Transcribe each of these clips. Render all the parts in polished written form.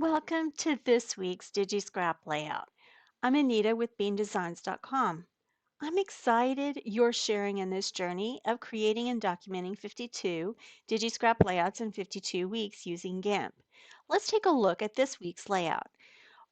Welcome to this week's DigiScrap layout. I'm Anita with BeanDesigns.com. I'm excited you're sharing in this journey of creating and documenting 52 DigiScrap layouts in 52 weeks using GIMP. Let's take a look at this week's layout.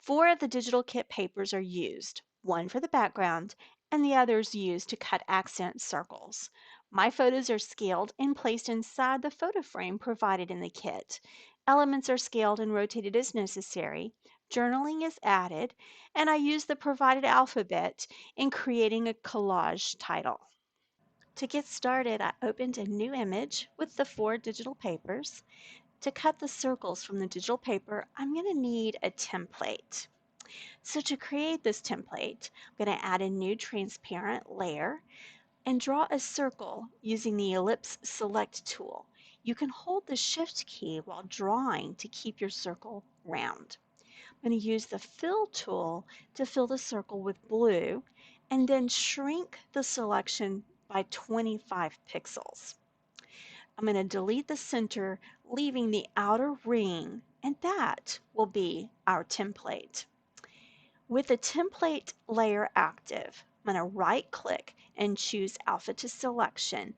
4 of the digital kit papers are used, one for the background and the others used to cut accent circles. My photos are scaled and placed inside the photo frame provided in the kit. Elements are scaled and rotated as necessary. Journaling is added, and I use the provided alphabet in creating a collage title. To get started, I opened a new image with the 4 digital papers. To cut the circles from the digital paper, I'm going to need a template. So to create this template, I'm going to add a new transparent layer and draw a circle using the ellipse select tool. You can hold the shift key while drawing to keep your circle round. I'm going to use the fill tool to fill the circle with blue and then shrink the selection by 25 pixels. I'm going to delete the center, leaving the outer ring, and that will be our template. With the template layer active, I'm going to right click and choose Alpha to Selection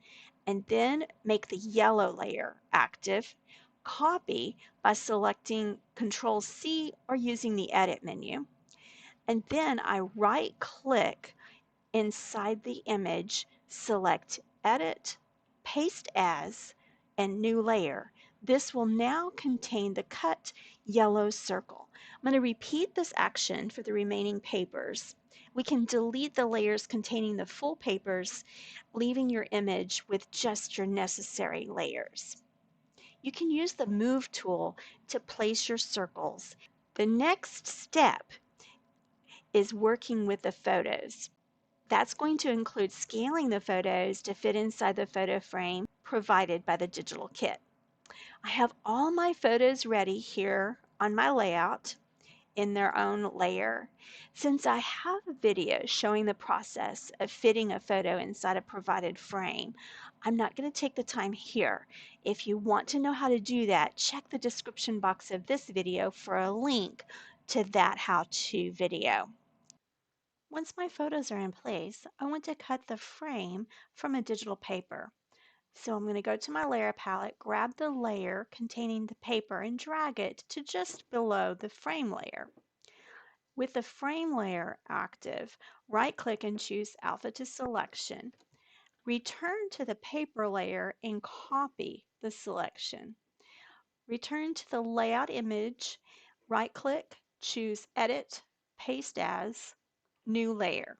and then make the yellow layer active. Copy by selecting Control C or using the Edit menu. And then I right click inside the image, select Edit, Paste As, and New Layer. This will now contain the cut yellow circle. I'm going to repeat this action for the remaining papers. We can delete the layers containing the full papers, leaving your image with just your necessary layers. You can use the Move tool to place your circles. The next step is working with the photos. That's going to include scaling the photos to fit inside the photo frame provided by the digital kit. I have all my photos ready here on my layout in their own layer. Since I have a video showing the process of fitting a photo inside a provided frame, I'm not going to take the time here. If you want to know how to do that, check the description box of this video for a link to that how-to video. Once my photos are in place, I want to cut the frame from a digital paper. So I'm going to go to my layer palette, grab the layer containing the paper and drag it to just below the frame layer. With the frame layer active, right click and choose Alpha to Selection. Return to the paper layer and copy the selection. Return to the layout image, right click, choose Edit, Paste As, New Layer.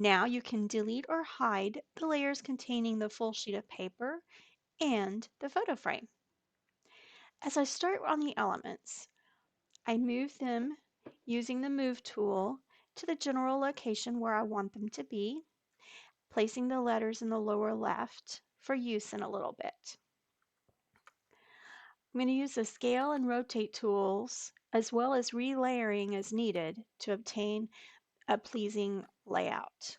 Now you can delete or hide the layers containing the full sheet of paper and the photo frame. As I start on the elements, I move them using the Move tool to the general location where I want them to be, placing the letters in the lower left for use in a little bit. I'm going to use the Scale and Rotate tools as well as relayering as needed to obtain a pleasing layout.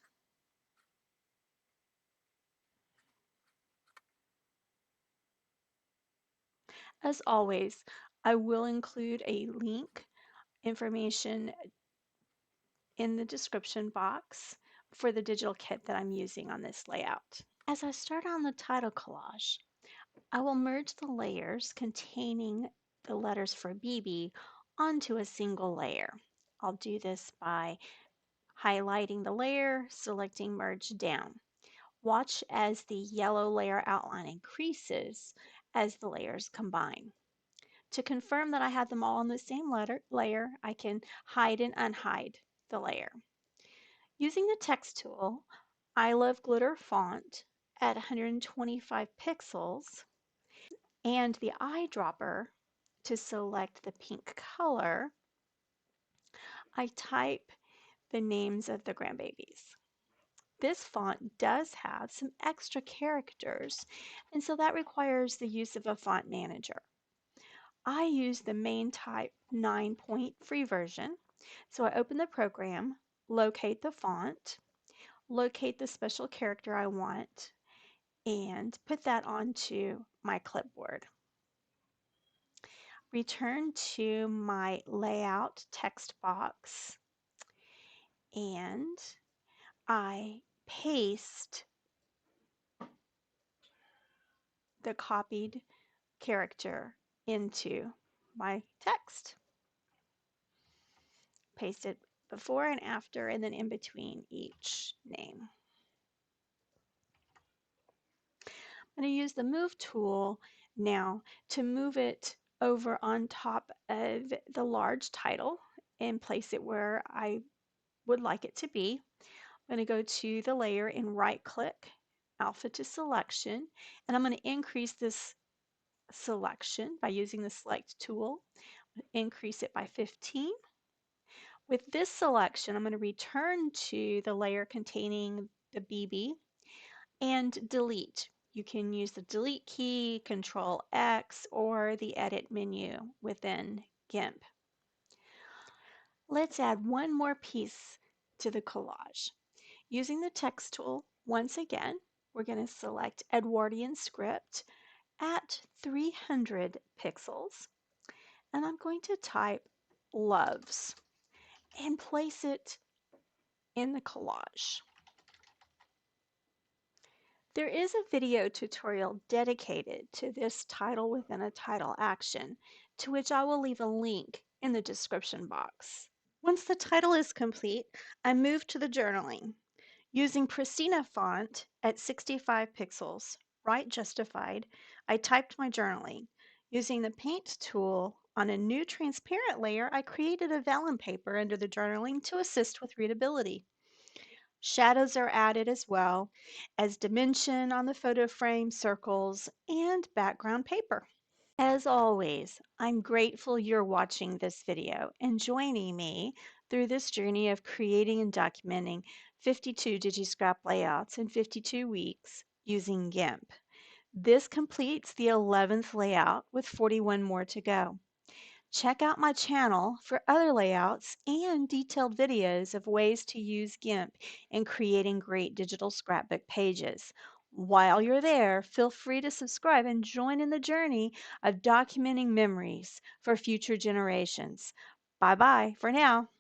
As always, I will include a link information in the description box for the digital kit that I'm using on this layout. As I start on the title collage, I will merge the layers containing the letters for BB onto a single layer. I'll do this by highlighting the layer, selecting Merge Down. Watch as the yellow layer outline increases as the layers combine. To confirm that I have them all on the same layer, I can hide and unhide the layer. Using the text tool, I love glitter font at 125 pixels and the eyedropper to select the pink color, I type the names of the grandbabies. This font does have some extra characters, and so that requires the use of a font manager. I use the main type 9-point free version. So I open the program, locate the font, locate the special character I want, and put that onto my clipboard. return to my layout text box, and I paste the copied character into my text. Paste it before and after, and then in between each name. I'm going to use the move tool now to move it over on top of the large title and place it where I would like it to be. I'm going to go to the layer and right click, alpha to selection, and I'm going to increase this selection by using the select tool. Increase it by 15. With this selection, I'm going to return to the layer containing the BB and delete. You can use the delete key, Control X, or the edit menu within GIMP. Let's add one more piece to the collage. Using the text tool, once again, we're going to select Edwardian Script at 300 pixels, and I'm going to type loves and place it in the collage. There is a video tutorial dedicated to this title within a title action, to which I will leave a link in the description box. Once the title is complete, I move to the journaling. Using Pristina font at 65 pixels, right justified, I typed my journaling. Using the paint tool on a new transparent layer, I created a vellum paper under the journaling to assist with readability. Shadows are added as well as dimension on the photo frame, circles, and background paper. As always, I'm grateful you're watching this video and joining me through this journey of creating and documenting 52 DigiScrap layouts in 52 weeks using GIMP. This completes the 11th layout with 41 more to go. Check out my channel for other layouts and detailed videos of ways to use GIMP in creating great digital scrapbook pages. While you're there, feel free to subscribe and join in the journey of documenting memories for future generations. Bye-bye for now.